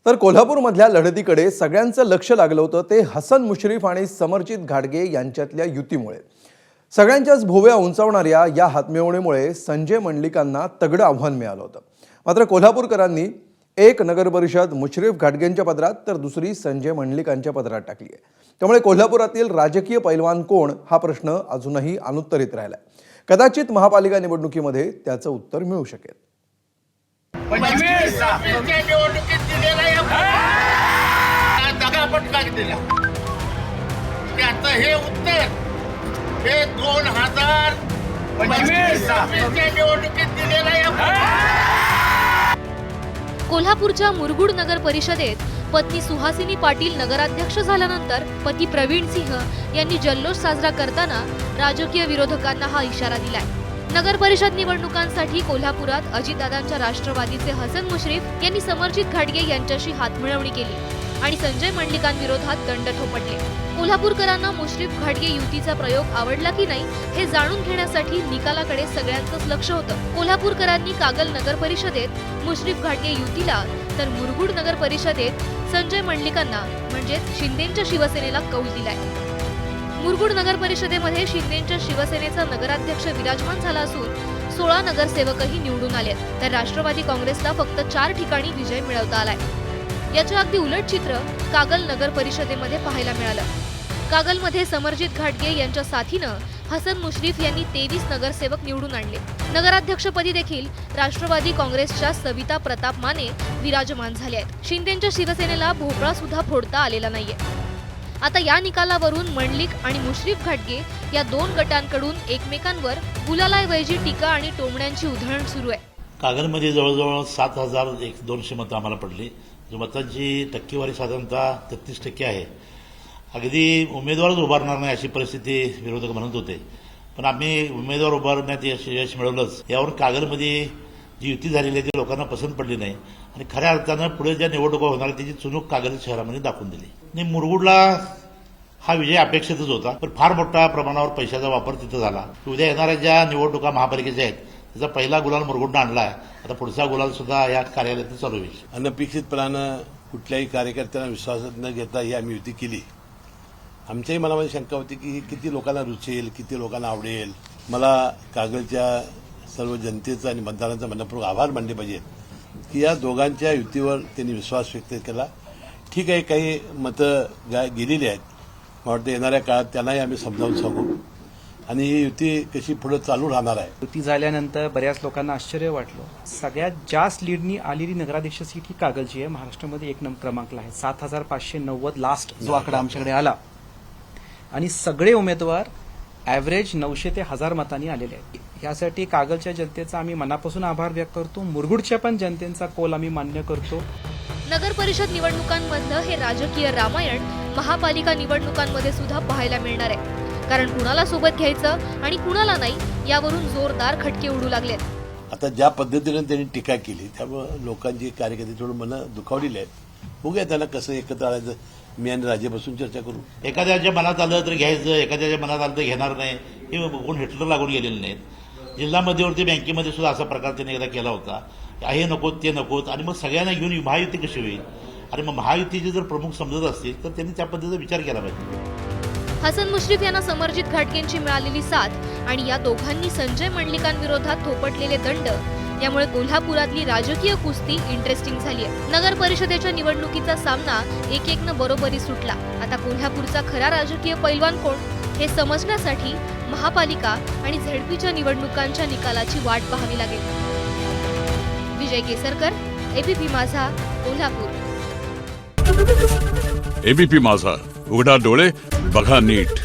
तर कोल्हापूरमधल्या लढतीकडे सगळ्यांचं लक्ष लागलं होतं ते हसन मुश्रीफ आणि समरजित घाटगे यांच्यातल्या युतीमुळे। सगळ्यांच्याच भोवया उंचावणाऱ्या या हातमिळवणीमुळे संजय मंडलिकांना तगडं आव्हान मिळालं होतं। मात्र कोल्हापूरकरांनी एक नगरपरिषद मुश्रीफ घाटगेंच्या पदरात तर दुसरी संजय मंडलिकांच्या पदरात टाकली आहे। त्यामुळे कोल्हापुरातील राजकीय पैलवान कोण हा प्रश्न अजूनही अनुत्तरित राहिलाय। कदाचित महापालिका निवडणुकीमध्ये त्याचं उत्तर मिळू शकेल। निवडणुकीत दिलेला दगापटका दिला त्याचं हे उत्तर हे 2025 निवडणुकीत दिलेला। कोल्हापूरच्या मुरगुड नगर परिषदेत पत्नी सुहासिनी पाटील नगराध्यक्ष झाल्यानंतर पती प्रवीण सिंह यांनी जल्लोष साजरा करताना राजकीय विरोधकांना हा इशारा दिलाय। नगर परिषद निवडणुकांसाठी कोल्हापुरात अजितदादांच्या राष्ट्रवादीचे हसन मुश्रीफ यांनी समरजित घाटगे यांच्याशी हातमिळवणी केली आणि संजय मंडलिकांविरोधात दंड थोपटले। कोल्हापूरकरांना मुश्रीफ घाटगे युतीचा प्रयोग आवडला की नाही हे जाणून घेण्यासाठी निकालाकडे सगळ्यांचंच लक्ष होतं। कोल्हापूरकरांनी कागल नगर परिषदेत मुश्रीफ घाटगे युतीला तर मुरगुड नगर परिषदेत संजय मंडलिकांना म्हणजेच शिंदेंच्या शिवसेनेला कौल दिलाय। मुरगुड नगर परिषदेमध्ये शिंदेंच्या शिवसेनेचा नगराध्यक्ष विराजमान झाला असून 16 नगरसेवकही निवडून आलेत, तर राष्ट्रवादी काँग्रेसला फक्त 4 ठिकाणी विजय मिळवता आलाय। याच्या अगदी उलट चित्र कागल नगर परिषदेमध्ये पाहायला मिळालं। कागलमध्ये समरजित घाटगे यांच्या साथीनं हसन मुश्रीफ यांनी 23 नगरसेवक निवडून आणले। नगराध्यक्षपदी देखील राष्ट्रवादी काँग्रेसच्या सविता प्रताप माने विराजमान झाले आहेत। शिंदेंच्या शिवसेनेला भोपळा सुद्धा फोडता आलेला नाहीये। आता या निकालावरून मंडलिक आणि मुश्रीफ घाटगे या दोन गटांकडून एकमेकांवर गुलालाऐवजी टीका आणि टोमण्यांची उधळण सुरू आहे। कागलमध्ये जवळजवळ 7,200 मतं आम्हाला पडली। मतांची टक्केवारी साधारणतः 33% आहे। अगदी उमेदवारच उभारणार नाही अशी परिस्थिती विरोधक म्हणत होते, पण आम्ही उमेदवार उभारण्यात यश मिळवलंच। यावरून कागलमध्ये जी युती झालेली आहे ती लोकांना पसंत पडली नाही आणि खऱ्या अर्थानं पुढे ज्या निवडणुका होणार त्याची चुणूक कागल शहरामध्ये दाखवून दिली। आणि मुरगुडला हा विजय अपेक्षितच होता, पण फार मोठ्या प्रमाणावर पैशाचा वापर तिथं झाला। उद्या येणाऱ्या ज्या निवडणुका महापालिकेच्या आहेत त्याचा पहिला गुलाल मुरगुडनं आणला आहे। आता पुढचा गुलाल सुद्धा या कार्यालयात चालू होईल। अनपेक्षितपणानं कुठल्याही कार्यकर्त्यांना विश्वासात न घेता ही आम्ही युती केली। आमच्याही मनामध्ये शंका होती की किती लोकांना रुचेल, किती लोकांना आवडेल। मला कागलच्या सर्व जनतेचा आणि मतदारांचा मनपूर्वक आभार मानले पाहिजेत की या दोघांच्या युतीवर त्यांनी विश्वास व्यक्त केला। ठीक आहे, काही मतं गेलेली आहेत, मला वाटतं येणाऱ्या काळात त्यांनाही आम्ही समजावून सांगू आणि ही युती कशी पुढे चालू राहणार आहे। युती झाल्यानंतर बऱ्याच लोकांना आश्चर्य वाटलं। सगळ्यात जास्त लीडनी आलेली नगराध्यक्ष सीट ही कागलची आहे। महाराष्ट्रामध्ये 1 नंबर क्रमांकला आहे। 7,590 लास्ट जो आकडा आमच्याकडे आला आणि सगळे उमेदवार ॲव्हरेज 900 ते 1000 मतांनी आलेले आहेत। यासाठी कागलच्या जनतेचा आम्ही मनापासून आभार व्यक्त करतो। मुरगुडच्या पण जनतेचा कौल आम्ही मान्य करतो। नगर परिषद निवडणुकांमधलं हे राजकीय रामायण महापालिका निवडणुकांमध्ये सुद्धा पाहायला मिळणार आहे, कारण कुणाला सोबत घ्यायचं आणि कुणाला नाही यावरून जोरदार खटके उडू लागलेत। आता ज्या पद्धतीने त्यांनी टीका केली त्यामुळे लोकांची कार्यकर्ते थोडं मन दुखावलेली आहेत। बघूया त्यांना कसं एकत्र आणायचं। मी आणि राजे बसून चर्चा करू। एखाद्याच्या मनात आलं तर घ्यायचं, एखाद्याच्या मनात आलं तर घेणार नाही, हे कोण हिटलर लागून गेलेले नाहीत। जिल्हा मध्यवर्ती बँकेमध्ये सुद्धा असा प्रकार त्यांनी एकदा केला होता, हे नकोत ते नकोत, आणि मग सगळ्यांना घेऊन महायुती कशी होईल? आणि मग महायुतीचे जर प्रमुख समजत असतील तर त्यांनी त्या पद्धतीचा विचार केला पाहिजे। हसन मुश्रीफ यांना समरजित घाटगेंची मिळालेली साथ आणि या दोघांनी संजय मंडलिकांविरोधात थोपटलेले दंड यामुळे कोल्हापुरातली राजकीय कुस्ती इंटरेस्टिंग झाली आहे। नगर परिषदेच्या निवडणुकीचा सामना 1-1 बरोबरी सुटला। आता कोल्हापूरचा खरा राजकीय पैलवान कोण हे समजण्यासाठी महापालिका आणि झेडपीच्या निवडणुकांच्या निकालाची वाट पाहावी लागेल। विजय केसरकर, एबीपी माझा, कोल्हापूर। एबीपी माझा, उघडा डोळे बघा नीट।